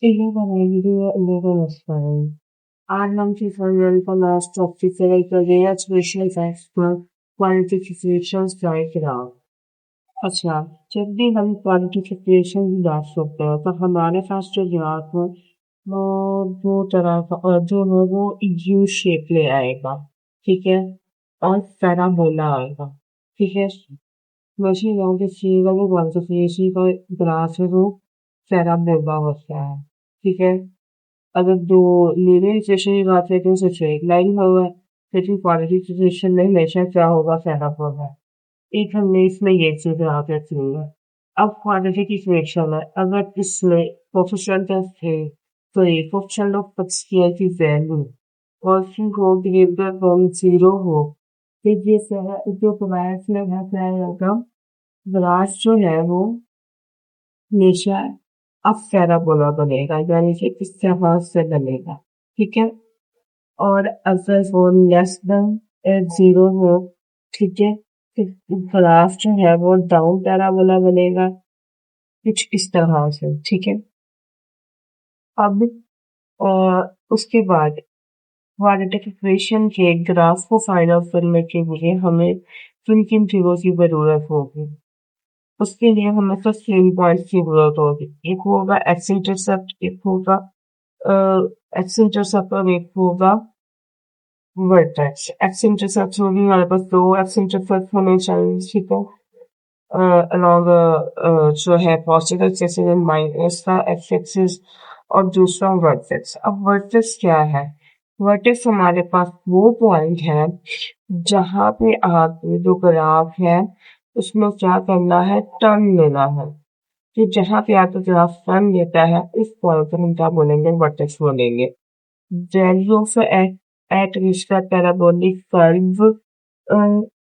11 is fine. R95 का last official career special facts पर qualifications right रहा। अच्छा, जब भी हम क्वालिफिकेशन की बात करते हैं तो हमारे पास जो दिमाग में वो दो तरह का जो है वो यू शेप ले आएगा, ठीक है, और पैराबोला आएगा, ठीक है। वैसे यहाँ पे सी का वो क्वालिफिकेशन का ग्राफ है वो पैराबोला होता है, ठीक है। अगर दो लीनियर इक्वेशन की बात करें तो सिर्फ एक लाइन होगा, लेकिन क्वाड्रेटिक इक्वेशन में हमेशा क्या होगा, पैराबोला। एक हमने इसमें ये चीज यहाँ पे रखी है। अब क्वाड्रेटिक इक्वेशन है, अगर इसमें कोफिशिएंट थे तो ये कोफिशिएंट ऑफ एक्सटीआर की वैल्यू और फिर हो ग्रेटर देन 0 हो, फिर ये जो ग्राफ में है क्या होगा, ग्राफ जो है वो हमेशा अब पैराबोला बनेगा, यानी कि इस तरह से बनेगा, ठीक है। और अगर वो लेस देन 0 हो, ठीक है, तो ग्राफ जो है वो डाउन पैराबोला बनेगा, कुछ इस तरह से, ठीक है। अब उसके बाद क्वाड्रेटिक इक्वेशन के ग्राफ को फाइंड आउट करने के लिए हमें किन किन चीजों की जरूरत होगी। उसके लिए हमें तो सेम पॉइंट्स की जरूरत होगी। एक होगा एक्स इंटरसेप्ट, एक होगा एक्स इंटरसेप्ट और एक होगा वर्टेक्स। एक्स इंटरसेप्ट होगी हमारे पास दो एक्स इंटरसेप्ट होने चाहिए, ठीक है, along जो है पॉजिटिव एक्सिस एंड माइनस का एक्स एक्सिस, और दूसरा वर्टेक्स। अब वर्टेक्स क्या है, वर्टेक्स हमारे पास वो पॉइंट है जहां पे आपके जो ग्राफ है उसमें क्या करना है, टर्न लेना है। तो जहां पे आपका ग्राफ टर्न लेता है इस पॉइंट को हम क्या बोलेंगे, वर्टेक्स बोलेंगे। value of at which the parabolic curve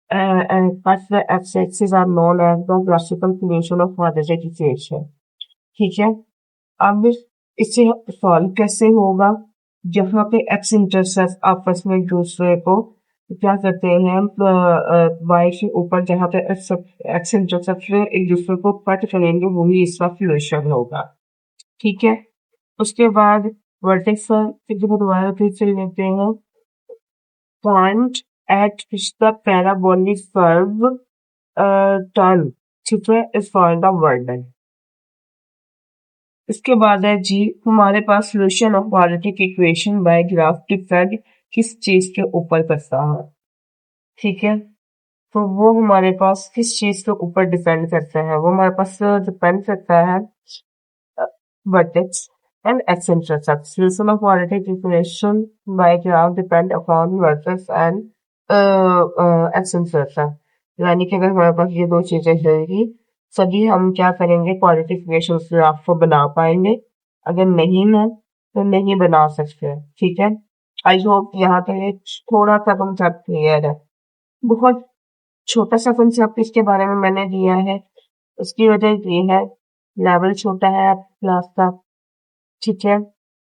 at the x-axis are known as the classical function of quadratic equation, ठीक है। अब इसे सॉल्व कैसे होगा, जहाँ पे x इंटरसेप्ट आपस में एक दूसरे को क्या करते हैं, y के ऊपर जहाँ पे x इंटरसेप्ट एक दूसरे को कट करेंगे वही इसका फ्यूशन होगा, ठीक है। उसके बाद वर्टेक्स पर दोबारा फिर से लेते हैं, point eight which the parabolic curve turn, ठीक है, इज कॉल्ड द वर्टेक्स। इसके बाद है जी, हमारे पास solution of quadratic equation by graph depend किस चीज के ऊपर करता है, ठीक है। तो वो हमारे पास किस चीज के ऊपर डिपेंड करता है, वो हमारे पास डिपेंड करता है vertex and x-intercept. Solution of quadratic equation by graph depend upon vertex and x-intercept. यानी कि अगर हमारे पास ये दो चीजें रहेगी सभी हम क्या करेंगे, क्वाड्रेटिक इक्वेशन ग्राफ को बना पाएंगे। अगर नहीं है तो नहीं बना सकते, ठीक है। आई होप यहाँ तक थोड़ा सा कंसेप्ट क्लियर है। बहुत छोटा सा कंसेप्ट इसके बारे में मैंने दिया है, उसकी वजह ये है लेवल छोटा है क्लास का, ठीक है।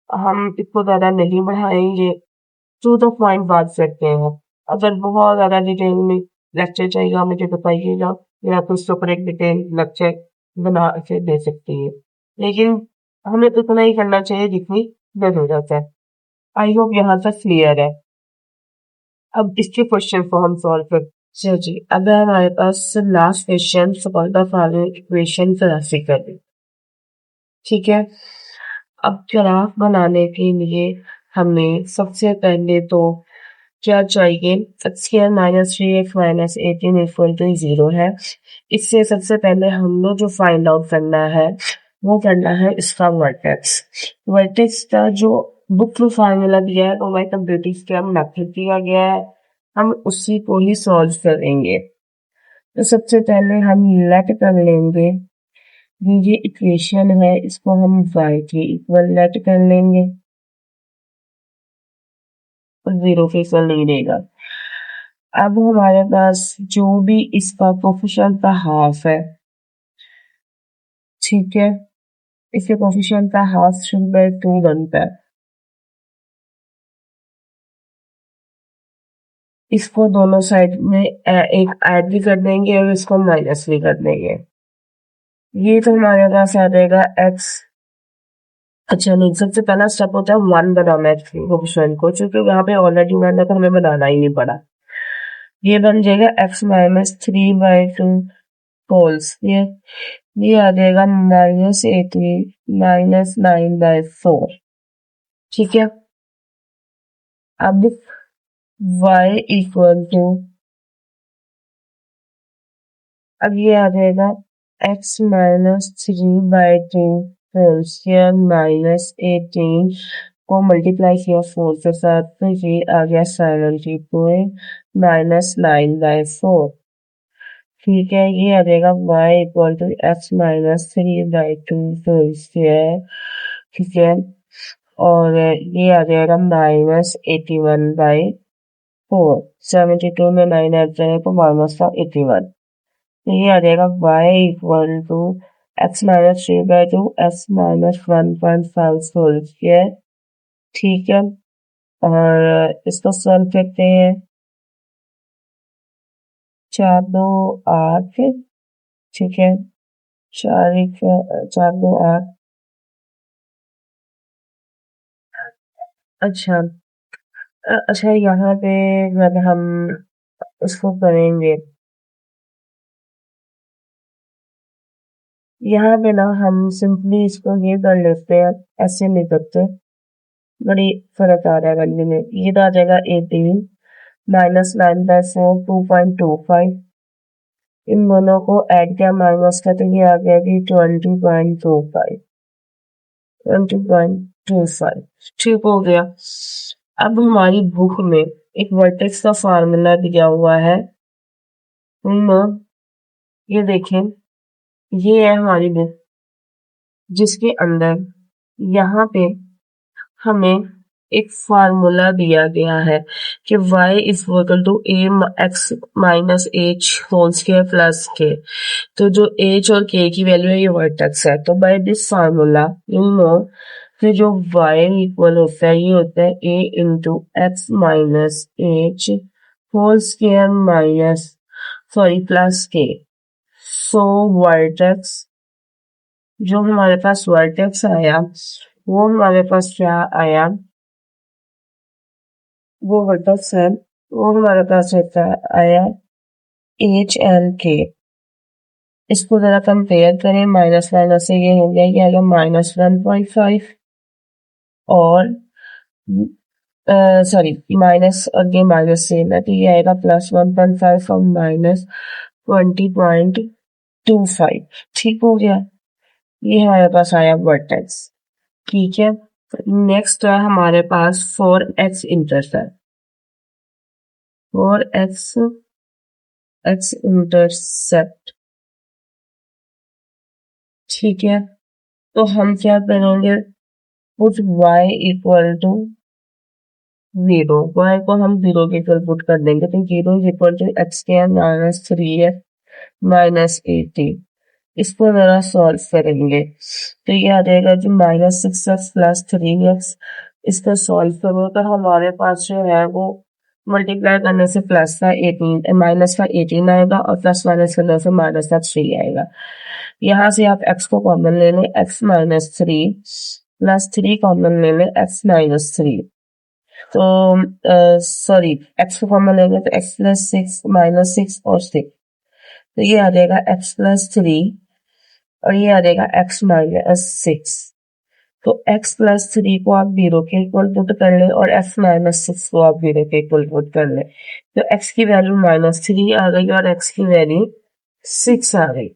हम इसको ज्यादा नहीं बढ़ाएंगे, टू द पॉइंट बात करते हैं। अगर बहुत ज्यादा डिटेल में लेक्चर चाहिए मुझे बताइएगा, या तो उसके ऊपर एक डिटेल लेक्चर बना के दे सकती है, लेकिन हमें तो इतना ही करना चाहिए जितनी जरूरत है। आई होप यहाँ तक क्लियर है। अब इसके क्वेश्चन को हम सॉल्व कर, जी अगर हमारे पास last question solve the following equation graphically, ठीक है। अब ग्राफ बनाने के लिए हमें सबसे पहले तो क्या चाहिए, x square minus 3x minus 18 equal to 0 है। इससे सबसे पहले हम लोग जो फाइंड आउट करना है वो करना है इसका वर्टेक्स। वर्टेक्स का जो बुक में फार्मूला दिया है वो हमारे कंप्यूटर स्क्रैम मेथड दिया गया है, हम उसी को ही सॉल्व करेंगे। तो सबसे पहले हम लेट कर लेंगे, ये इक्वेशन है इसको हम y के इक्वल लेट कर लेंगे, 0 के इक्वल नहीं देगा। अब हमारे पास जो भी इसका कोफिशिएंट का हाफ है, ठीक है, इसके कोफिशिएंट का हाफ 3/2 बनता है। इसको दोनों साइड में एक ऐड भी कर देंगे और इसको माइनस भी कर देंगे। ये तो हमारे पास आ जाएगा x अच्छा नहीं, सबसे पहला स्टेप होता है 1 बनाना है कोफिशिएंट को, क्योंकि यहाँ पे ऑलरेडी 1 है तो हमें बनाना ही नहीं पड़ा। ये बन जाएगा x-3/2 होल्स, ये आ जाएगा -18 -9/4। ठीक है, अब y इक्वल टू, अब ये आ जाएगा x-3/2 होल स्क्वायर -18 को मल्टीप्लाई किया 4 के साथ, तो ये आ गया 70.-9/4। ठीक है, ये आ जाएगा y equal to x-3/2 whole square. ठीक है, और ये आ जाएगा -81/4। 72 में 9 ऐड करें तो -81। तो ये आ जाएगा y equal to x-3/2 x-1.5 whole square. ठीक है, और इसको सॉल्व करते हैं। 4 2 8। ठीक है, 4 2 8। अच्छा, अच्छा यहाँ पे जब हम इसको करेंगे, यहाँ पे ना हम सिंपली इसको ये कर लेते हैं, ऐसे नहीं करते, बड़ी फर्क आ रहा है करने में। ये तो आ जाएगा 18 -9/4 2.25। इन दोनों को ऐड किया माइनस का, तो ये आ गया कि 20.25। 20.25 ठीक हो गया। अब हमारी बुक में एक वर्टेक्स का फार्मूला दिया हुआ है। ये देखें, ये है हमारी बुक, जिसके अंदर यहाँ पे हमें एक फार्मूला दिया गया है कि y is equal to ax minus h whole square plus k। तो जो h और k की वैल्यू है ये वर्टेक्स है। तो by this formula you know कि जो y इक्वल होता है ये होता है a into x minus h whole square minus plus k। So vertex, जो हमारे पास वर्टेक्स आया वो हमारे पास क्या आया, वो वर्टेक्स है वो हमारे पास रहता आया एच एंड के। इसको जरा कंपेयर करें, माइनस माइनस से ये हो गया, ये आएगा -1.5 और सॉरी माइनस अगेन माइनस से ना, तो ये आएगा +1.5 और -20.25। ठीक हो गया, ये हमारे पास आया वर्टेक्स। ठीक है, नेक्स्ट है हमारे पास 4x इंटरसेप्ट। 4x intercept. ठीक है, तो हम क्या करेंगे, put y equal to 0, y को हम 0 के इक्वल पुट कर देंगे, तो 0 is equal to x² -3x इसको जरा सॉल्व करेंगे, तो ये आ जाएगा जो -6x प्लस 3x। इसको सॉल्व करो तो हमारे पास जो है वो मल्टीप्लाई करने से प्लस का 18 माइनस का 18 आएगा और प्लस माइनस करने से माइनस का 3 आएगा। यहाँ से आप x को कॉमन ले लें, x-3 प्लस 3 कॉमन ले लें, x-3। तो सॉरी, x को कॉमन लेंगे तो x प्लस 6 -6 और 6, तो ये आ जाएगा x+3 और ये आ जाएगा x-6। तो x+3 को आप 0 के इक्वल पुट कर ले और x-6 को आप 0 के इक्वल पुट कर ले, तो x की वैल्यू -3 आ गई और x की वैल्यू 6 आ गई।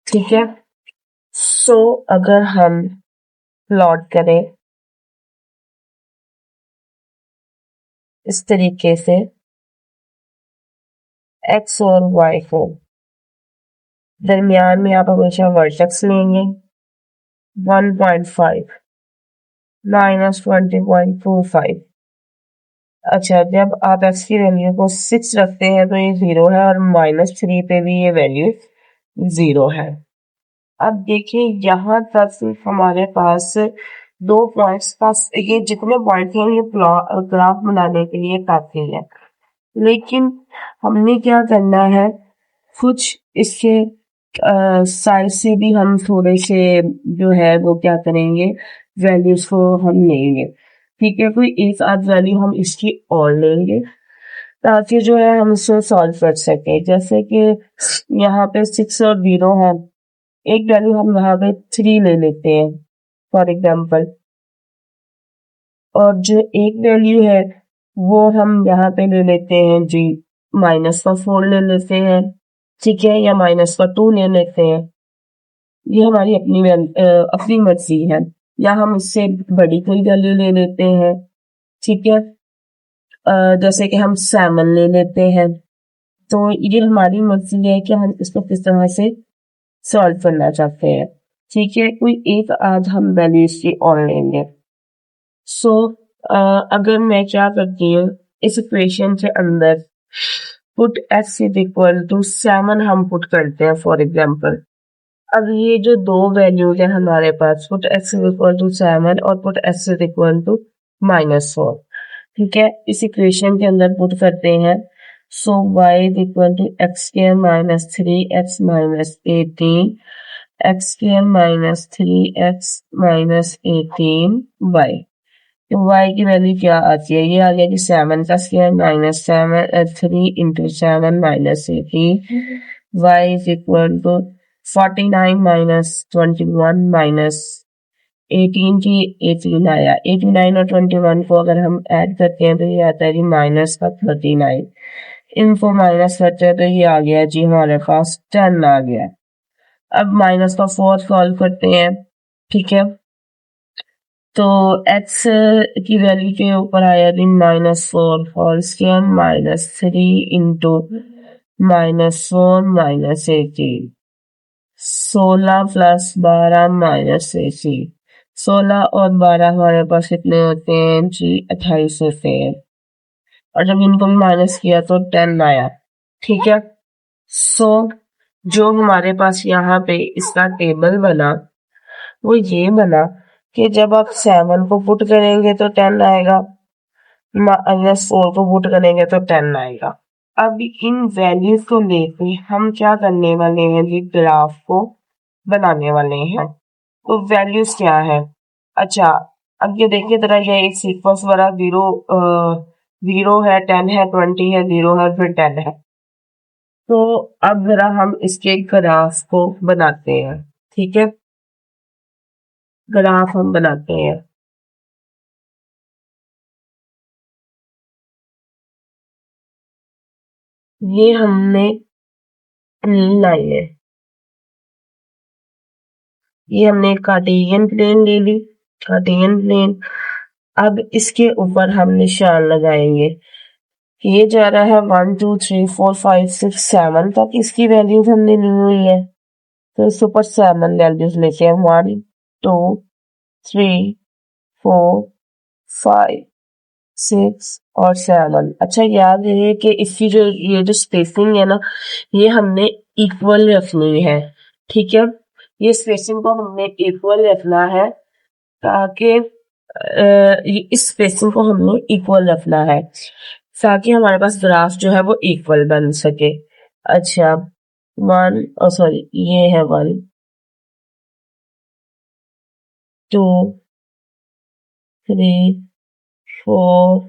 ठीक है, सो अगर हम प्लॉट करें इस तरीके से x और y को, दरमियान में आप हमेशा वर्टेक्स लेंगे 1.5 -20.25। अच्छा, जब आप x की वैल्यू को 6 रखते हैं तो ये 0 है और -3 पे भी ये वैल्यू 0 है। अब देखिए यहाँ तक हमारे पास 2 पॉइंट्स का, ये जितने पॉइंट हैं ये ग्राफ बनाने के लिए काफी है, लेकिन हमने क्या करना है, कुछ इसके साइड से भी हम थोड़े से जो है वो क्या करेंगे, वैल्यूज को हम लेंगे। ठीक है, कोई एक आध वैल्यू हम इसकी और लेंगे ताकि जो है हम इसे सॉल्व कर सके। जैसे कि यहाँ पे 6 और 0 है, एक वैल्यू हम यहाँ पे 3 ले लेते हैं फॉर एग्जाम्पल, और जो एक वैल्यू है वो हम यहाँ पे ले लेते हैं जी -4 ले लेते हैं, ठीक है, या -2 ले लेते हैं। ये हमारी अपनी मर्जी है, या हम इससे बड़ी कोई वैल्यू ले लेते हैं। ठीक है, जैसे कि हम 7 ले लेते हैं। तो ये हमारी मर्जी है कि हम इसको किस तरह से सॉल्व करना चाहते हैं। ठीक है, कोई एक आध हम वैल्यू इसकी और लेंगे। सो अगर मैं क्या करती हूँ, इस इक्वेशन के अंदर put x is equal to 7 हम पुट करते हैं फॉर एग्जाम्पल। अब ये जो दो वैल्यूज है हमारे पास, put x is equal to 7 और put x is equal to -4, ठीक है, इस इक्वेशन के अंदर पुट करते हैं। So y is equal to x square minus 3x minus 18 x square minus 3x minus 18 y। तो y की वैल्यू क्या आती है, ये आ गया कि 7 का square minus 3 into 7 minus 18, y is equal to 49 minus 21 minus 18 की 18 आया। 89 और 21 को अगर हम ऐड करते हैं तो ये आता है जी -39। इनको माइनस करते हैं तो ये आ गया जी हमारे पास 10 आ गया। अब -4 सॉल्व करते हैं, ठीक है, तो x की वैल्यू के ऊपर आया जी -4 whole square minus 3 into -4 minus 18, 16 plus 12 minus 18, 16 और 12 हमारे पास कितने होते हैं जी 28 होते हैं, और जब इनको माइनस किया तो 10 आया। ठीक है, सो जो हमारे पास यहाँ पे इसका टेबल बना वो ये बना कि जब आप 7 को पुट करेंगे तो 10 आएगा, -4 को पुट करेंगे तो 10 आएगा। अब इन वैल्यूज को लेके हम क्या करने वाले हैं जी, ग्राफ को बनाने वाले हैं। तो वैल्यूज क्या है, अच्छा अब ये देखिए जरा, ये एक सीक्वेंस वाला 0 है, 10 है, 20 है, 0 है, फिर 10 है। तो अब जरा हम इसके ग्राफ को बनाते हैं, ठीक है, ग्राफ हम बनाते हैं। ये हमने लाई है, ये हमने कार्टेशियन प्लेन ले ली, कार्टेशियन प्लेन। अब इसके ऊपर हम निशान लगाएंगे, ये जा रहा है 1 2 3 4 5 6 7 तक, इसकी वैल्यूज हमने ली हुई है, तो इसके ऊपर 7 वैल्यूज लेते हैं, 1 2 3 4 5 6 और 7। अच्छा याद है कि इसकी जो ये जो स्पेसिंग है ना, ये हमने इक्वल रखनी है, ठीक है, ये स्पेसिंग को हमने इक्वल रखना है ताकि इस स्पेसिंग को हमने इक्वल रखना है ताकि हमारे पास ग्राफ जो है वो इक्वल बन सके। अच्छा 1 सॉरी ये है 1 2 3 4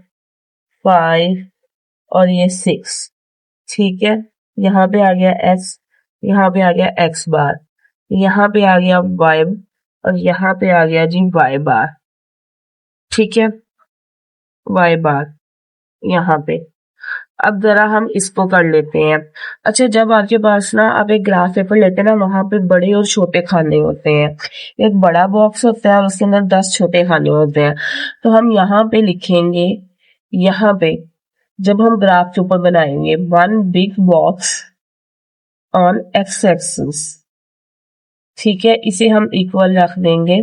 5 और ये 6, ठीक है, यहाँ पे आ गया x, यहाँ पे आ गया x बार, यहाँ पे आ गया y और यहाँ पे आ गया जी y बार, ठीक है, y बार यहाँ पे। अब जरा हम इसको कर लेते हैं। अच्छा जब आपके पास ना आप एक ग्राफ पेपर लेते हैं ना, वहां पे बड़े और छोटे खाने होते हैं, एक बड़ा बॉक्स होता है और उसके अंदर 10 छोटे खाने होते हैं। तो हम यहाँ पे लिखेंगे, यहाँ पे जब हम ग्राफ के ऊपर बनाएंगे 1 big box on x axis, ठीक है, इसे हम इक्वल रख देंगे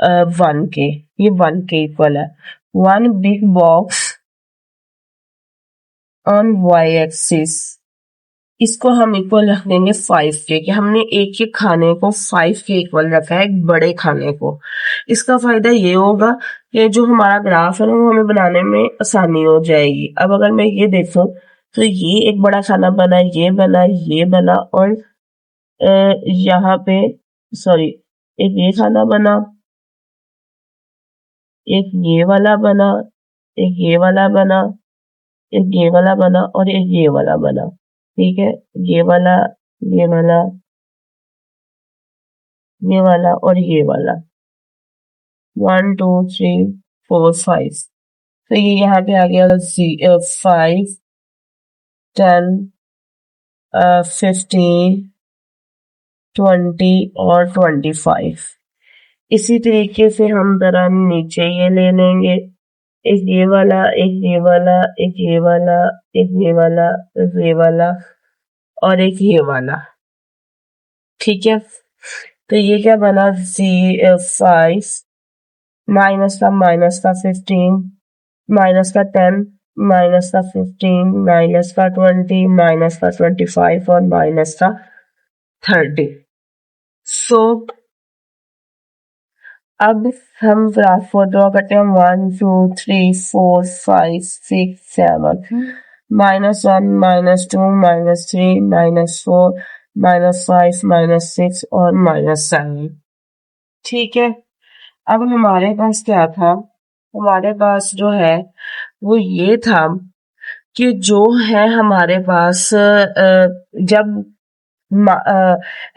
1 के, ये 1 के इक्वल है। 1 big box on y axis, इसको हम इक्वल रख देंगे 5 के, कि हमने एक एक खाने को 5 के इक्वल रखा है, एक बड़े खाने को। इसका फायदा ये होगा कि जो हमारा ग्राफ है ना वो हमें बनाने में आसानी हो जाएगी। अब अगर मैं ये देखूं तो ये एक बड़ा खाना बना, ये बना, ये बना, और यहाँ पे सॉरी एक ये खाना बना, एक ये वाला बना, एक ये वाला बना, एक ये वाला बना और एक ये वाला बना। ठीक है, ये वाला, ये वाला, ये वाला और ये वाला। 1 2 3 4 5। तो ये यहाँ पे आ गया 5 10 15 20 और 25। इसी तरीके से हम जरा नीचे ये ले लेंगे, एक ये वाला, एक ये वाला, एक ये वाला, एक ये वाला, एक ये वाला और एक ये वाला। ठीक है, तो ये क्या बना, 5 माइनस का 15 माइनस का 10 माइनस का 15 माइनस का 20 माइनस का 25 और माइनस का 30। सो अब हम ग्राफ को ड्रॉ करते हैं। 1 2 3 4 5 6 7 -1 -2 -3 -4 -5 -6 और -7। ठीक है, अब हमारे पास क्या था, हमारे पास जो है वो ये था कि जो है हमारे पास जब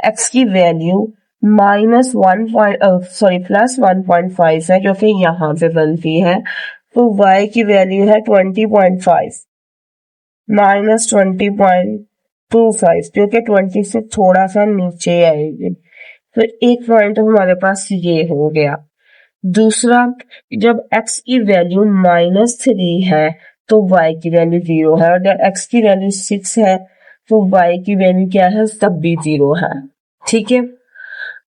एक्स की वैल्यू प्लस 1.5 है जो कि यहाँ पे बनती है, तो y की वैल्यू है 20.5 माइनस 20.25 जो कि 20 से थोड़ा सा नीचे आएगी। तो एक पॉइंट हमारे पास ये हो गया। दूसरा, जब x की वैल्यू -3 है तो y की वैल्यू 0 है, और जब x की वैल्यू 6 है तो y की वैल्यू क्या है, तब भी 0 है। ठीक है,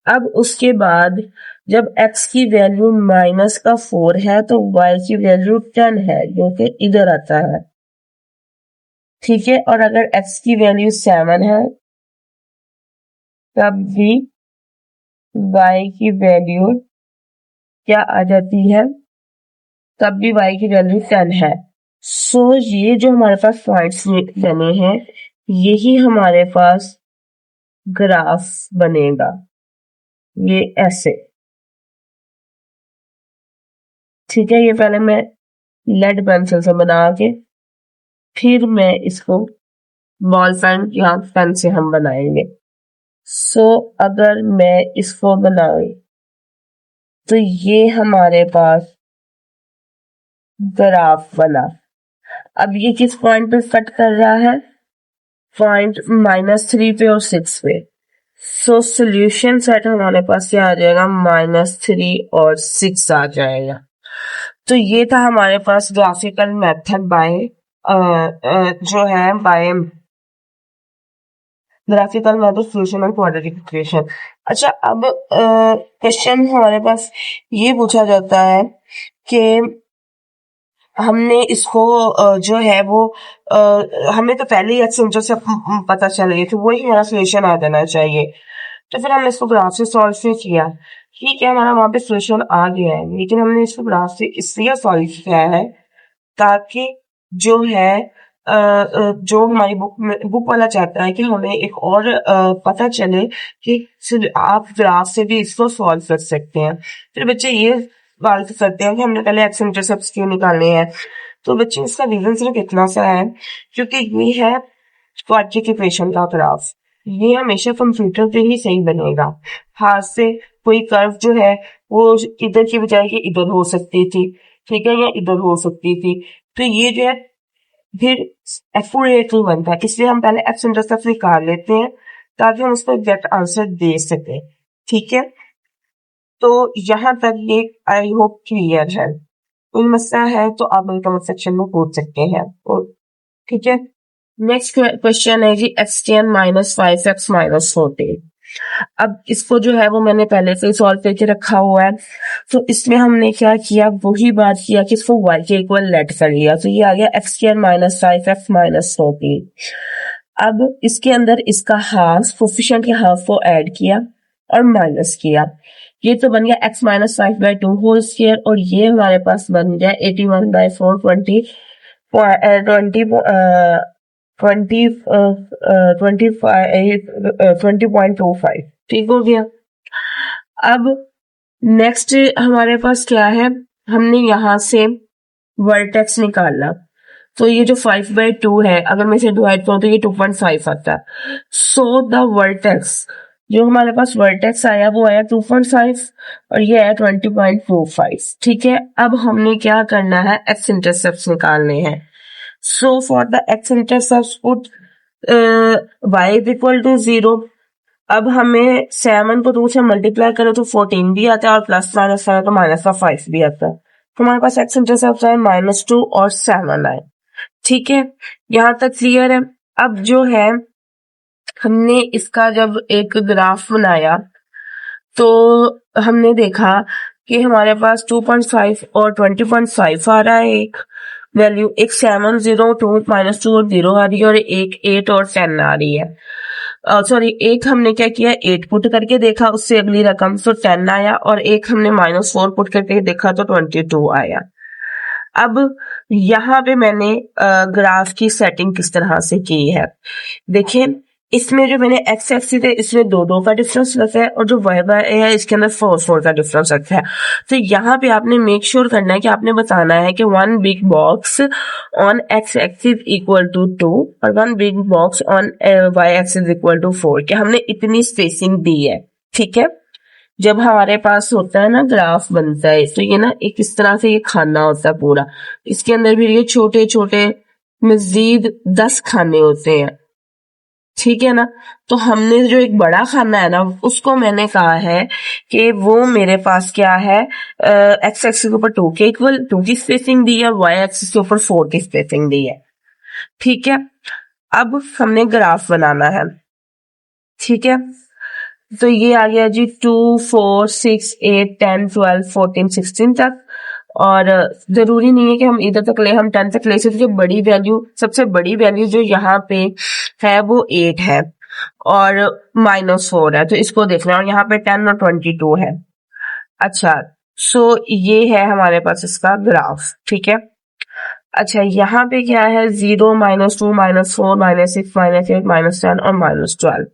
अब उसके बाद जब x की वैल्यू -4 है तो y की वैल्यू 10 है जो कि इधर आता है। ठीक है, और अगर x की वैल्यू 7 है तब भी y की वैल्यू क्या आ जाती है, तब भी y की वैल्यू 10 है। सो ये जो हमारे पास पॉइंट्स बने हैं, यही हमारे पास ग्राफ बनेगा, ये ऐसे। ठीक है, ये पहले मैं लेड पेंसिल से बना के फिर मैं इसको बॉल पेन या पेन से हम बनाएंगे। सो अगर मैं इसको बनाऊं तो ये हमारे पास ग्राफ बना। अब ये किस पॉइंट पे कट कर रहा है, पॉइंट -3 पे और 6 पे। सो सोल्यूशन सेट हमारे पास क्या आ जाएगा, -3 और 6 आ जाएगा। तो ये था हमारे पास ग्राफिकल मेथड बाय जो है by graphical method solution and quadratic equation. अच्छा, अब क्वेश्चन हमारे पास ये पूछा जाता है कि हमने इसको जो है वो हमें तो पहले ही एक्स इंटरसेप्ट पता चल गई थी, वही हमारा सोल्यूशन आ जाना चाहिए। तो फिर हमने इसको ग्राफ से सॉल्व से किया। ठीक है, हमारा वहां पे सोल्यूशन आ गया है, लेकिन हमने इसको ग्राफ से इसलिए सॉल्व किया है ताकि जो है जो हमारी बुक वाला चाहता है कि हमें एक और पता चले कि आप ग्राफ से भी इसको सॉल्व कर सकते हैं। फिर बच्चे ये सवाल करते हैं कि हमने पहले एक्स इंटरसेप्ट क्यों निकालने हैं। तो बच्चे इसका रीजन सिर्फ इतना सा है क्योंकि ये है क्वाड्रेटिक इक्वेशन का ग्राफ, ये हमेशा कंप्यूटर पे ही सही बनेगा। हाथ से कोई कर्व जो है वो इधर की बजाय ये इधर हो सकती थी, ठीक है, या इधर हो सकती थी। तो ये जो है फिर एक्यूरेट नहीं बनता, इसलिए हम पहले एक्स इंटरसेप्ट निकाल लेते हैं ताकि हम उसको एग्जैक्ट आंसर दे सके। ठीक है, तो यहाँ तक ये आई होप क्लियर है। कोई मसला है तो आप मेरे कमेंट सेक्शन में पूछ सकते हैं। ठीक है, नेक्स्ट क्वेश्चन है जी x10 -5x -14। अब इसको जो है वो मैंने पहले से सॉल्व करके रखा हुआ है। तो इसमें हमने क्या किया, वही बात किया कि इसको y के इक्वल लेट कर लिया। तो ये आ गया x10 -5x -14। अब इसके अंदर इसका हाफ, कोफिशिएंट के हाफ को ऐड किया और माइनस किया। ये तो बन गया x -5/2 होल स्क्वायर, और ये हमारे पास बन गया 81/4 20.25। ठीक हो गया। अब नेक्स्ट हमारे पास क्या है, हमने यहाँ से वर्टेक्स निकाला, तो ये जो 5/2 है, अगर मैं इसे डिवाइड करूँ तो ये 2.5 आता है। सो द वर्टेक्स, जो हमारे पास वर्टेक्स आया वो आया 2.5 और ये आया 20.25। ठीक है, अब हमने क्या करना है, एक्स इंटरसेप्ट निकालने हैं। So for the x intercept put y is equal to 0। अब हमें 7 को 2 से मल्टीप्लाई करो तो 14 भी आता है और प्लस माइनस करो तो माइनस का 5 भी आता है। तो हमारे पास एक्स इंटरसेप्ट आए -2 और 7 आए। ठीक है, यहाँ तक क्लियर है। अब जो है हमने इसका जब एक ग्राफ बनाया तो हमने देखा कि हमारे पास 2.5 और 20.5 आ रहा है एक वैल्यू, एक 7, 0, 2, -2 और 0 आ रही है और एक 8 और 10 आ रही है। सॉरी, एक हमने क्या किया, 8 पुट करके देखा, उससे अगली रकम तो 10 आया, और एक हमने -4 पुट करके देखा तो 22 आया। अब यहाँ पे मैंने ग्राफ की सेटिंग किस तरह से की है, देखिए इसमें जो मैंने एक्स एक्सिस है इसमें 2-2 का डिफरेंस रखा है और जो वाई वाई है इसके अंदर 4-4 का डिफरेंस रखा है। तो यहाँ पे आपने मेक श्योर करना है कि आपने बताना है कि 1 big box on x axis equal to 2 और 1 big box on y axis equal to 4, कि हमने इतनी स्पेसिंग दी है। ठीक है, जब हमारे पास होता है ना ग्राफ बनता है तो ये ना एक इस तरह से ये खाना होता है पूरा, इसके अंदर भी ये छोटे छोटे मजीद 10 खाने होते हैं। ठीक है ना, तो हमने जो एक बड़ा खाना है ना उसको मैंने कहा है कि वो मेरे पास क्या है, एक्स एक्सिस के ऊपर 2 के इक्वल 2 की स्पेसिंग दी है, वाई एक्सिस के ऊपर 4 की स्पेसिंग दी है। ठीक है, अब हमने ग्राफ बनाना है। ठीक है, तो ये आ गया जी 2, 4, 6, 8, 10, 12, 14, 16 तक, और जरूरी नहीं है कि हम इधर तक ले, हम 10 तक ले सकते। बड़ी वैल्यू, सबसे बड़ी वैल्यू जो यहाँ पे है वो 8 है और -4 है, तो इसको देखना है, और यहाँ पे 10 और 22 है। अच्छा, सो ये है हमारे पास इसका ग्राफ। ठीक है, अच्छा यहाँ पे क्या है, 0, -2, -4, -6, -8, -10 और -12।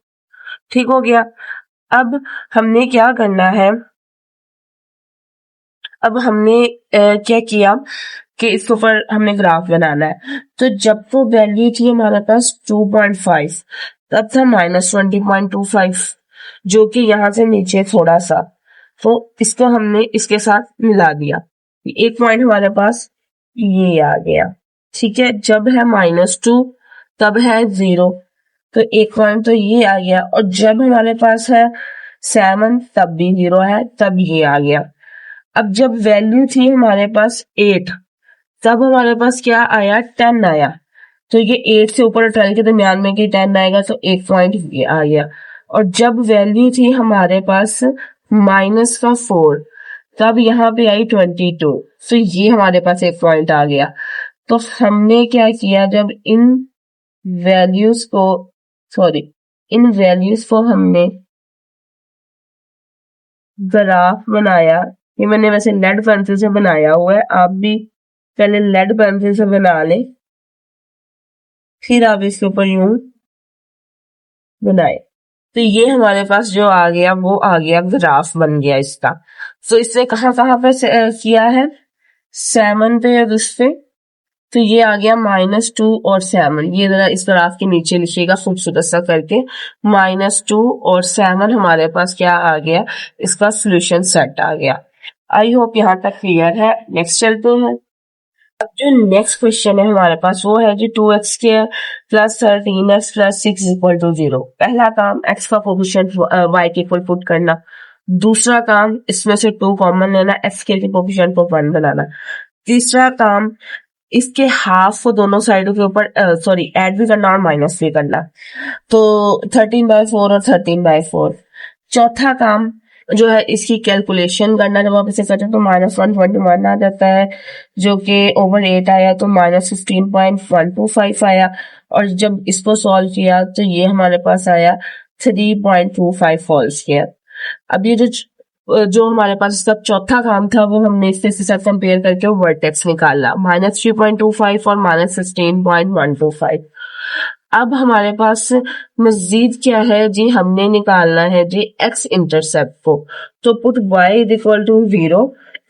ठीक हो गया। अब हमने क्या करना है, अब हमने क्या किया कि इसके ऊपर हमने ग्राफ बनाना है। तो जब तो वैल्यू थी हमारे पास 2.5, तब था -20.25, जो कि यहाँ से नीचे थोड़ा सा, तो इसको हमने इसके साथ मिला दिया, एक पॉइंट हमारे पास ये आ गया। ठीक है, जब है -2 तब है 0, तो एक पॉइंट तो ये आ गया, और जब हमारे पास है 7 तब भी 0 है, तब ये आ गया। अब जब वैल्यू थी हमारे पास 8, तब हमारे पास क्या आया, 10 आया, तो ये 8 से ऊपर 12 के दरमियान में कि 10 आएगा, तो एक पॉइंट ये आ गया। और जब वैल्यू थी हमारे पास -4, तब यहाँ पे आई 22, तो ये हमारे पास एक पॉइंट आ गया। तो हमने क्या किया, जब इन वैल्यूज को, सॉरी, इन वैल्यूज को हमने ग्राफ बनाया, ये मैंने वैसे लेड पेंसिल से बनाया हुआ है, आप भी पहले लेड पेंसिल से बना लें, फिर आप इसके ऊपर यूं बनाए। तो ये हमारे पास जो आ गया वो आ गया, ग्राफ बन गया इसका। तो इसने कहाँ कहाँ पे किया है, 7 पे और उस पे, तो ये आ गया -2 और 7। ये जरा इस ग्राफ के नीचे लिखिएगा खूबसूरत सा करके, -2 और 7 हमारे पास क्या आ गया, इसका सोल्यूशन सेट आ गया। आई होप यहाँ तक क्लियर है। नेक्स्ट चलते हैं। अब जो नेक्स्ट क्वेश्चन है हमारे पास वो है जी 2x² + 13x + 6 = 0। पहला काम x का कोफिशिएंट y के इक्वल पुट करना, दूसरा काम इसमें से 2 कॉमन लेना, x के कोफिशिएंट को 1 बनाना, तीसरा काम इसके हाफ को दोनों साइडों के ऊपर सॉरी ऐड भी करना और माइनस भी करना, तो 13/4 और 13/4। चौथा काम जो है इसकी कैलकुलेशन करना, जब आप इसे करते हैं तो -121 आ जाता है, जो कि ओवर 8 आया, तो -15.125 आया, और जब इसको सॉल्व किया तो ये हमारे पास आया 3.25 होल स्क्वायर। अब ये जो हमारे पास इसका चौथा काम था वो हमने इससे साथ कंपेयर करके वर्टेक्स निकाला, -3.25 और -16.125। अब हमारे पास मजीद क्या है जी, हमने निकालना है जी एक्स इंटरसेप्ट को, तो put y = 0,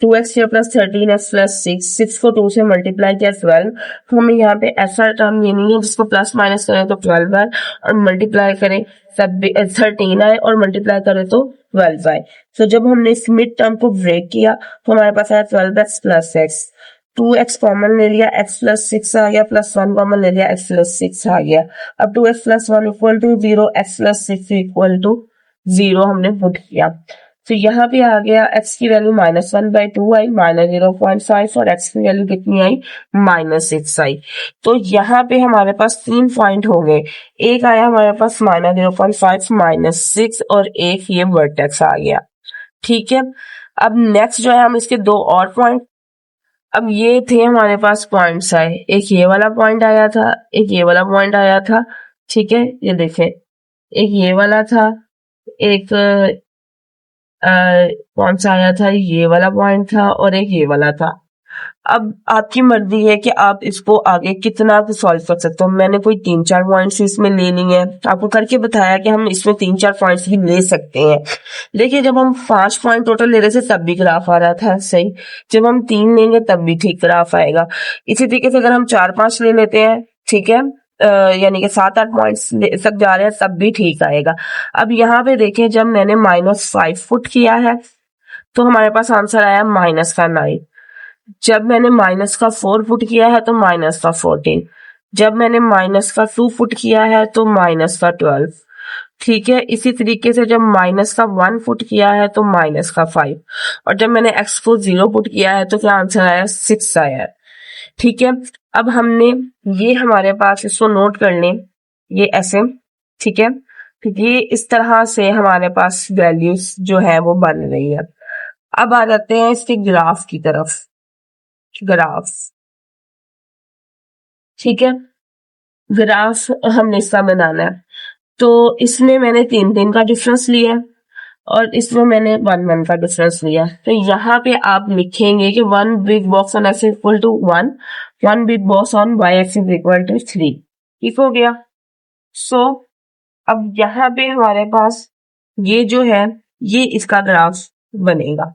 2x square plus 13x plus 6 को 2 से मल्टीप्लाई किया 12, तो हमें यहाँ पे ऐसा टर्म ये नहीं है जिसको प्लस माइनस करें तो 12 आए और मल्टीप्लाई करें तब भी 13 आए और मल्टीप्लाई करें तो 12 आए। तो जब हमने इस मिड टर्म को ब्रेक किया तो हमारे पास आया 12x plus x, 2x common ले लिया, x प्लस 6 आ गया, प्लस 1 कॉमन ले लिया, x प्लस 6 आ गया। अब 2x plus 1 equal to 0, x plus 6 equal to 0 हमने पुट किया, तो यहाँ पे आ गया x की वैल्यू -1/2 आई, -0.5, और x की वैल्यू कितनी आई, -6 आई। तो यहाँ पे हमारे पास 3 पॉइंट हो गए, एक आया हमारे पास -0.5, -6 और एक ये वर्टेक्स आ गया। ठीक है, अब नेक्स्ट जो है हम इसके दो और पॉइंट, अब ये थे हमारे पास पॉइंट्स आए, एक ये वाला पॉइंट आया था, एक ये वाला पॉइंट आया था। ठीक है, ये देखें, एक ये वाला था, एक कौन सा आया था, ये वाला पॉइंट था, और एक ये वाला था। अब आपकी मर्जी है कि आप इसको आगे कितना सॉल्व कर सकते हो। मैंने कोई 3-4 पॉइंट्स इसमें ले ली है, आपको करके बताया कि हम इसमें 3-4 पॉइंट्स भी ले सकते हैं। देखिए, जब हम 5 पॉइंट टोटल ले रहे थे तब भी ग्राफ आ रहा था सही, जब हम 3 लेंगे तब भी ठीक ग्राफ आएगा। इसी तरीके से अगर हम 4-5 ले लेते हैं, ठीक है, यानी कि 7-8 पॉइंट्स तक जा रहे हैं तब भी ठीक आएगा। अब यहाँ पे देखें, जब मैंने -5 फुट किया है तो हमारे पास आंसर आया -9। जब मैंने -4 फुट किया है तो -14, जब मैंने -2 फुट किया है तो -12। ठीक है, इसी तरीके से जब -1 फुट किया है तो -5, और जब मैंने x को 0 फुट किया है तो क्या आंसर आया, 6 आया है। ठीक है, अब हमने ये हमारे पास, इसको नोट कर लें, ये ऐसे, ठीक है, तो ये इस तरह से हमारे पास वैल्यूज जो है वो बन रही है। अब आ जाते हैं इसके ग्राफ की तरफ, ग्राफ। ठीक है, ग्राफ हमने इसका बनाना है, तो इसमें मैंने 3-3 का डिफरेंस लिया है और इसमें मैंने 1-1 का डिफरेंस लिया। तो यहाँ पे आप लिखेंगे कि 1 big box on x equal to 1, 1 big box on y x is equal to 3। ठीक हो गया। सो अब यहाँ पे हमारे पास ये जो है ये इसका ग्राफ बनेगा।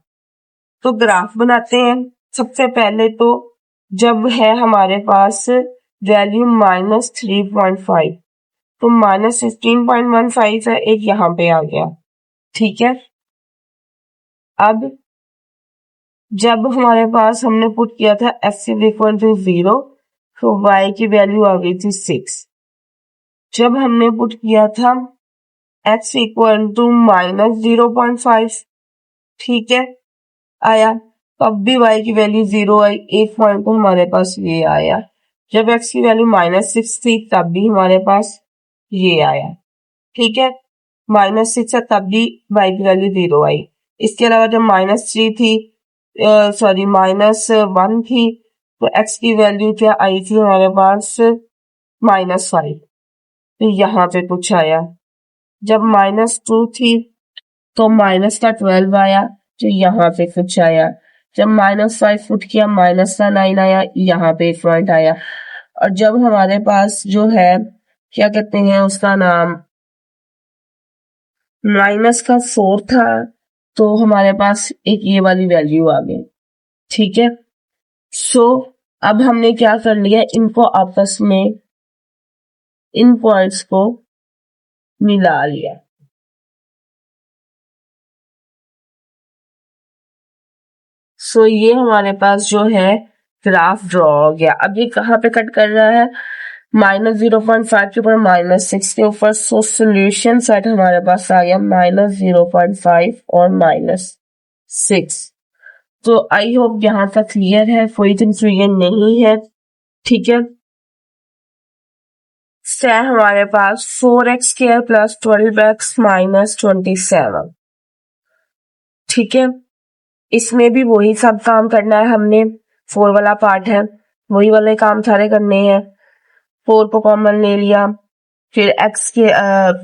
तो ग्राफ बनाते हैं। सबसे पहले तो जब है हमारे पास वैल्यू -3.5, तो -16.15 है, एक यहाँ पे आ गया। ठीक है, अब जब हमारे पास हमने पुट किया था x इज इक्वल टू 0, तो y की वैल्यू आ गई थी 6। जब हमने पुट किया था x इक्वल टू -0.5, ठीक है, आया, तब भी y की वैल्यू 0 आई, एक पॉइंट तो हमारे पास ये आया। जब x की वैल्यू -6 थी तब भी हमारे पास ये आया। ठीक है, -6 है तब भी y की वैल्यू 0 आई। इसके अलावा जब -3 थी, सॉरी -1 थी, तो x की वैल्यू क्या आई थी हमारे पास, -5, तो यहाँ पे कुछ आया। जब -2 थी तो -12 आया, जो यहाँ पे कुछ आया। जब -5 फुट किया -9 आया, यहाँ पे एक पॉइंट आया। और जब हमारे पास जो है क्या कहते हैं उसका नाम, -4 था, तो हमारे पास एक ये वाली वैल्यू आ गई। ठीक है, सो अब हमने क्या कर लिया, इनको आपस में, इन पॉइंट्स को मिला लिया। सो ये हमारे पास जो है ग्राफ ड्रॉ हो गया। अब ये कहाँ पे कट कर रहा है, -0.5 के ऊपर -6 के ऊपर। सो सोल्यूशन सेट हमारे पास आ गया -0.5 और -6। तो आई होप यहाँ तक क्लियर है, कोई कंफ्यूजन नहीं है। ठीक है, से हमारे पास 4x² प्लस 12x माइनस 27। ठीक है, इसमें भी वही सब काम करना है हमने, 4 वाला पार्ट है, वही वाले काम सारे करने हैं। 4 को कॉमन ले लिया, फिर x के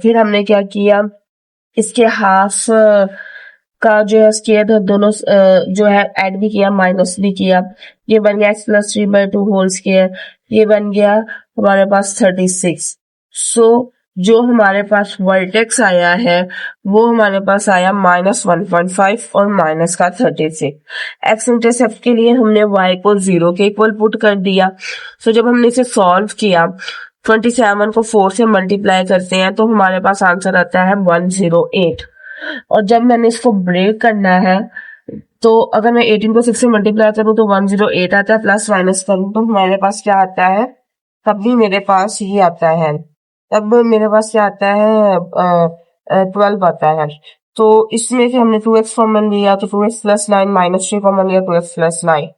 फिर हमने क्या किया, इसके हाफ का जो है स्क्वायर दोनों जो है ऐड भी किया, माइनस भी किया। ये बन गया x प्लस 3/2 होल स्क्वायर, ये बन गया हमारे पास 36। सो जो हमारे पास वर्टेक्स आया है वो हमारे पास आया -1.5 और माइनस का 36। एक्स इंटरसेप्ट के लिए हमने y को 0 के इक्वल पुट कर दिया। सो जब हमने इसे सॉल्व किया 27 को 4 से मल्टीप्लाई करते हैं तो हमारे पास आंसर आता है 108। और जब मैंने इसको ब्रेक करना है तो अगर मैं 18 को 6 से मल्टीप्लाई करूं तो 108 आता है, प्लस माइनस करूं तो मेरे पास क्या आता है, तब भी मेरे पास ये आता है, तब मेरे पास क्या आता है 12 आता है। तो इसमें से हमने 2x कॉमन लिया तो 2x प्लस 9 माइनस 3 कॉमन लिया 2x प्लस 9।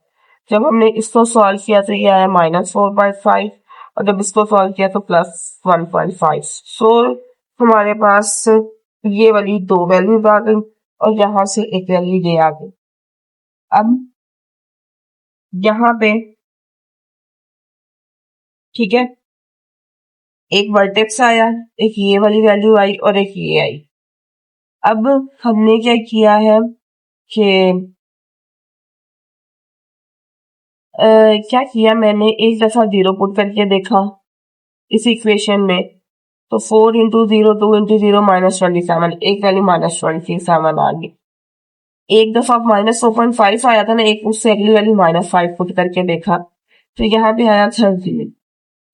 जब हमने इसको सॉल्व किया तो ये आया -4.5 और जब इसको सॉल्व किया तो +1.5। सो हमारे पास ये वाली दो वैल्यूज आ गई और यहाँ से एक वैल्यू ये आ गई। अब यहाँ पे ठीक है, एक वर्टेक्स आया, एक ये वाली वैल्यू आई और एक ये आई। अब हमने क्या किया है कि क्या किया, मैंने एक दफा 0 पुट करके देखा इस इक्वेशन में, तो 4 इंटू 0 2 इंटू 0 -27, एक वैल्यू -27 आ गई। एक दफा -4.5 आया था ना, एक उससे अगली वैल्यू -5 पुट करके देखा तो यहाँ पे आया 13।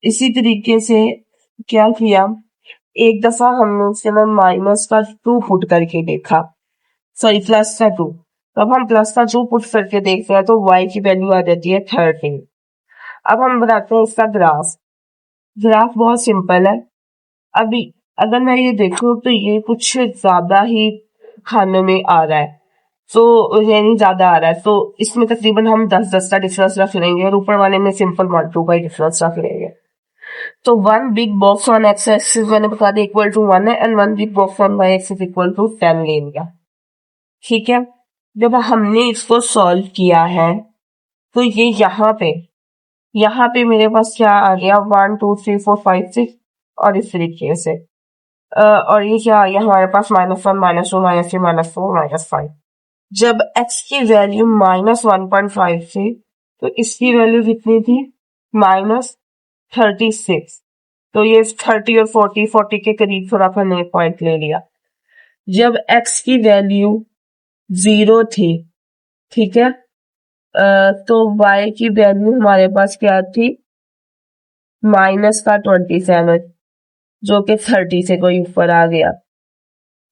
इसी तरीके से क्या किया, एक दफा हमने इसके अंदर माइनस का 2 पुट करके देखा, सॉरी प्लस का 2। तब हम प्लस का 2 पुट करके देखते हैं तो y की वैल्यू आ जाती है 13। अब हम बनाते हैं इसका ग्राफ। ग्राफ बहुत सिंपल है। अभी अगर मैं ये देखूं तो ये कुछ ज्यादा ही खाने में आ रहा है, तो यानी ज्यादा आ रहा है, तो इसमें तकरीबन हम 10-10 का डिफरेंस रख लेंगे और ऊपर वाले में सिंपल 1-2 का डिफरेंस रख लेंगे। तो one big box on x axis मैंने बता दिया इक्वल टू 1 है and one big box on y axis equal to 10 ले लिया। ठीक है, जब हमने इसको सॉल्व किया है तो ये यहाँ पे मेरे पास क्या आ गया 1 2 3 4 5 6 और इस तरीके से और ये क्या आ गया हमारे पास -1 -2 -3 -4 -5। जब x की वैल्यू -1.5 थी तो इसकी वैल्यू कितनी थी -36। तो ये 30 और 40 के करीब थोड़ा सा मैंने पॉइंट ले लिया। जब x की वैल्यू 0 थी, ठीक है, तो y की वैल्यू हमारे पास क्या थी -27, जो कि 30 से कोई ऊपर आ गया।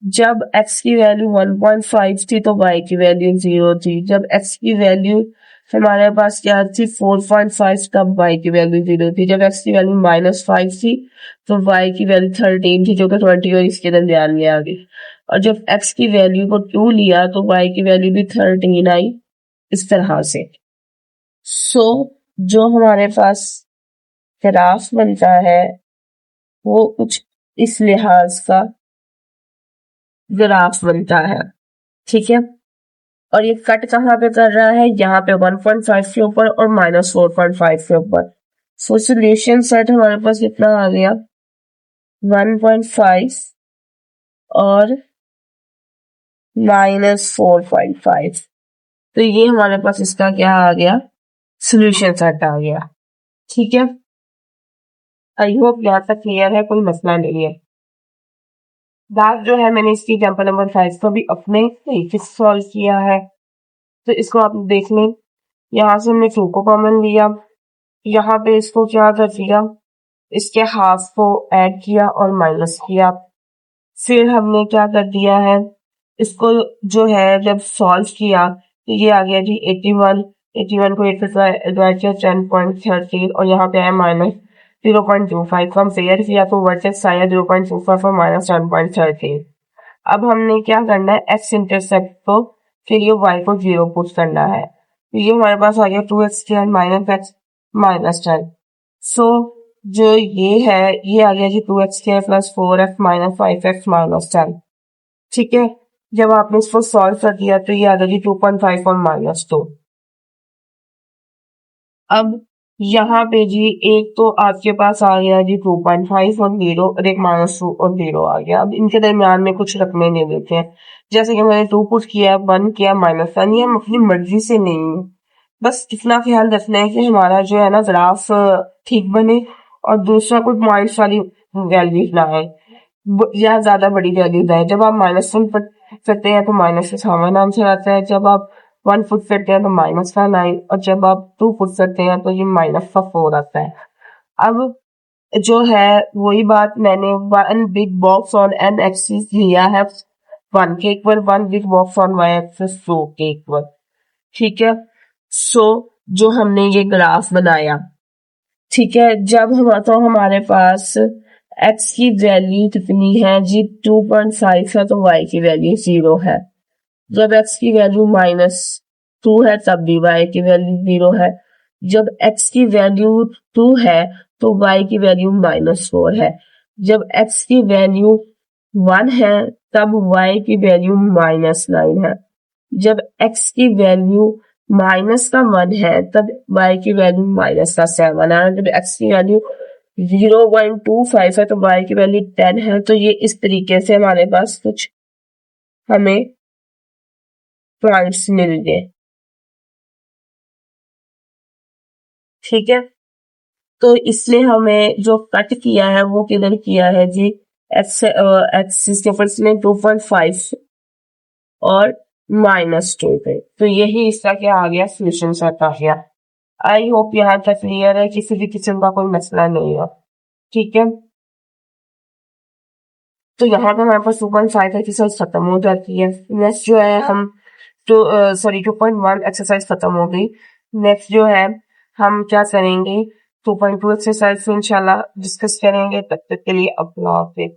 जब x की वैल्यू 1.5 थी तो y की वैल्यू 0 थी। जब x की वैल्यू हमारे पास क्या थी 4.5 तब y की वैल्यू 0 थी। जब x की वैल्यू -5 थी तो y की वैल्यू 13 थी, जो कि 20 और इसके दरमियान में आ गई। और जब x की वैल्यू को 2 लिया तो y की वैल्यू भी 13 आई, इस तरह से। सो जो हमारे पास ग्राफ बनता है वो कुछ इस लिहाज का ग्राफ बनता है। ठीक है, और ये कट कहाँ पे कर रहा है, यहाँ पे 1.5 के ऊपर और -4.5 के ऊपर। सो सोल्यूशन सेट हमारे पास कितना आ गया 1.5 और -4.5। तो ये हमारे पास इसका क्या आ गया, सोल्यूशन सेट आ गया। ठीक है, आई होप यहाँ तक क्लियर है, कोई मसला नहीं है। बात जो है मैंने इसकी एग्जाम्पल नंबर 5 को भी अपने तरीके से सॉल्व किया है, तो इसको आप देख लें। यहाँ से हमने 2 को कॉमन लिया, यहाँ पे इसको क्या कर दिया, इसके हाफ को ऐड किया और माइनस किया। फिर हमने क्या कर दिया है, इसको जो है जब सॉल्व किया तो ये आ गया जी 81 को 8 से डिवाइड किया 10.13 और यहाँ पे आया -0.25। कंपेयर किया तो वर्टेक्स आया 0.25 और -10.13। अब हमने क्या करना है, एक्स इंटरसेप्ट को के लिए y को 0 पुट करना है, तो ये हमारे पास आ गया 2x -x -10। सो जो ये है ये आ गया जी 2x + 4x - 5x -10। ठीक है, जब आपने इसको सॉल्व कर दिया तो ये आ गया जी 2.5 और -2। अब यहाँ पे जी एक तो आपके पास आ गया जी 2.5 और 0 और एक -2 और 0 आ गया। अब इनके दरमियान में कुछ रकमें ले लेते हैं, जैसे कि मैंने 2 पुट किया 1 किया -1। ये हम अपनी मर्जी से नहीं है, बस इतना ख्याल रखना है कि हमारा जो है ना ग्राफ ठीक बने और दूसरा कोई पॉइंट्स वाली वैल्यूज ना आए। या ज्यादा बड़ी वैल्यूज है। जब आप -1 पुट करते हैं तो -7 आंसर आता है, जब आप 1 पुट करते हैं तो -9, और जब आप 2 पुट करते हैं तो ये -4 आता है। अब जो है वही बात, मैंने 1 big box on n axis लिया है 1 के equal, 1 big box on y axis 2 के इक्वल, ठीक है। सो जो हमने ये ग्राफ बनाया, ठीक है, जब हमारे पास x की वैल्यू कितनी है जी 2.5 है तो y की वैल्यू 0 है। जब x की वैल्यू -2 है तब भी y की वैल्यू 0 है। जब x की वैल्यू 2 है तो y की वैल्यू -4 है। जब x की वैल्यू 1 है तब y की वैल्यू -9 है। जब x की वैल्यू -1 है तब y की वैल्यू -7 है। जब x की वैल्यू 0.25 है तो y की वैल्यू 10 है। तो ये इस तरीके से हमारे पास कुछ हमें पॉइंट्स मिल गए, ठीक है। तो इसलिए हमें जो कट किया है वो किधर किया है जी, एक्सिस के ऊपर इसने 2.5 और -2 पे। तो यही इसका क्या आ गया, सोल्यूशन सेट आ गया। आई होप यहाँ तक क्लियर है, किसी भी किस्म का कोई मसला नहीं है, ठीक है। तो यहाँ पे हमारे पास 2.5 एक्सरसाइज खत्म हो जाती है। नेक्स्ट जो है हम 2.1 एक्सरसाइज खत्म हो गई। नेक्स्ट जो है हम क्या करेंगे, 2.2 एक्सरसाइज इंशाल्लाह डिस्कस करेंगे। तब तक के लिए अल्लाह हाफिज़।